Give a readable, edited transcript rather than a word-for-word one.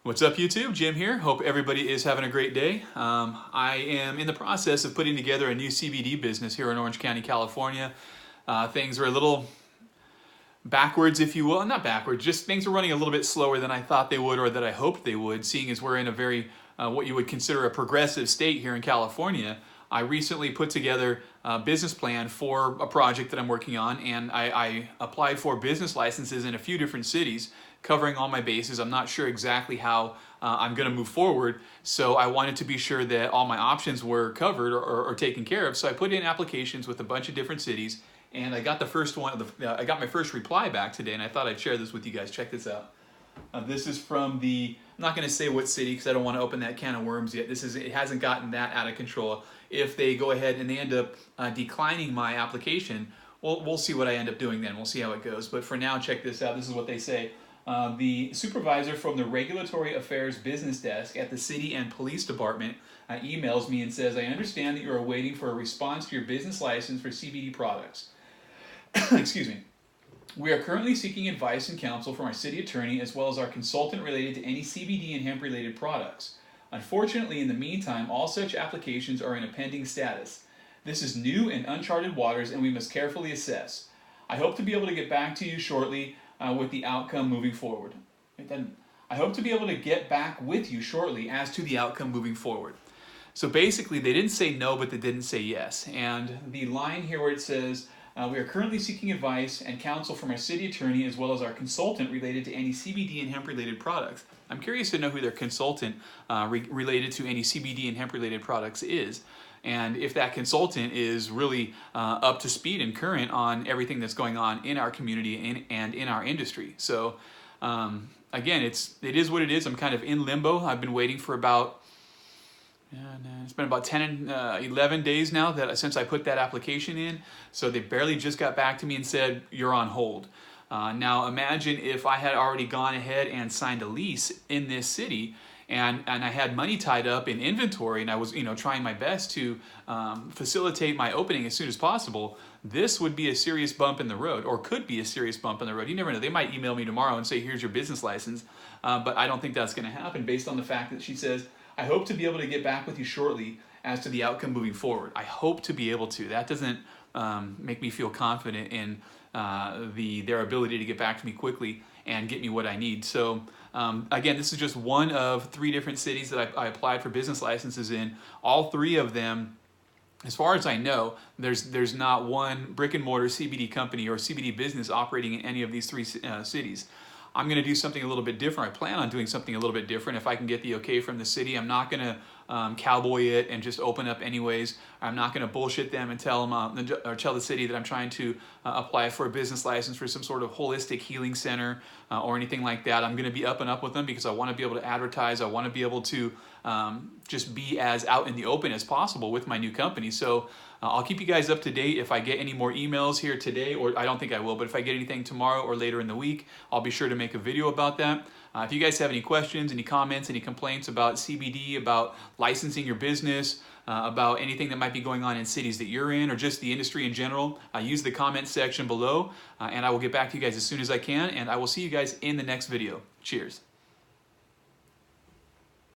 What's up, YouTube? Jim here. Hope everybody is having a great day. I am in the process of putting together a new CBD business here in Orange County, California. Things are a little backwards, if you will. Not backwards, just things are running a little bit slower than I thought they would or that I hoped they would, seeing as we're in a very, what you would consider a progressive state here in California. I recently put together a business plan for a project that I'm working on, and I applied for business licenses in a few different cities, covering all my bases. I'm not sure exactly how I'm going to move forward, so I wanted to be sure that all my options were covered or taken care of. So I put in applications with a bunch of different cities, and I got the first one. I got my first reply back today, and I thought I'd share this with you guys. Check this out. This is from the, I'm not going to say what city because I don't want to open that can of worms yet. It hasn't gotten that out of control. If they go ahead and they end up declining my application, we'll see what I end up doing then. We'll see how it goes. But for now, check this out. This is what they say. The supervisor from the Regulatory Affairs Business Desk at the City and Police Department emails me and says, I understand that you are waiting for a response to your business license for CBD products. Excuse me. We are currently seeking advice and counsel from our city attorney as well as our consultant related to any CBD and hemp related products. Unfortunately, in the meantime, all such applications are in a pending status. This is new and uncharted waters and we must carefully assess. I hope to be able to get back to you shortly with the outcome moving forward. I hope to be able to get back with you shortly as to the outcome moving forward. So basically, they didn't say no, but they didn't say yes. And the line here where it says, we are currently seeking advice and counsel from our city attorney as well as our consultant related to any CBD and hemp-related products. I'm curious to know who their consultant related to any CBD and hemp-related products is, and if that consultant is really up to speed and current on everything that's going on in our community and in our industry. So again, it is what it is. I'm kind of in limbo. I've been waiting for about it's been about 10 and 11 days now since I put that application in. So they barely just got back to me and said, you're on hold. Now imagine if I had already gone ahead and signed a lease in this city and I had money tied up in inventory and I was trying my best to facilitate my opening as soon as possible. This would be a serious bump in the road, or could be a serious bump in the road. You never know. They might email me tomorrow and say, here's your business license. But I don't think that's going to happen based on the fact that she says, I hope to be able to get back with you shortly as to the outcome moving forward. I hope to be able to. That doesn't make me feel confident in their ability to get back to me quickly and get me what I need. So again, this is just one of 3 different cities that I applied for business licenses in. All 3 of them, as far as I know, there's not one brick and mortar CBD company or CBD business operating in any of these 3 cities. I'm going to do something a little bit different. I plan on doing something a little bit different if I can get the okay from the city. I'm not going to cowboy it and just open up anyways. I'm not going to bullshit them and tell them or tell the city that I'm trying to apply for a business license for some sort of holistic healing center or anything like that. I'm going to be up and up with them because I want to be able to advertise. I want to be able to just be as out in the open as possible with my new company. So I'll keep you guys up to date if I get any more emails here today, or I don't think I will, but if I get anything tomorrow or later in the week, I'll be sure to make a video about that. If you guys have any questions, any comments, any complaints about CBD, about licensing your business, about anything that might be going on in cities that you're in, or just the industry in general, use the comment section below, and I will get back to you guys as soon as I can, and I will see you guys in the next video. Cheers.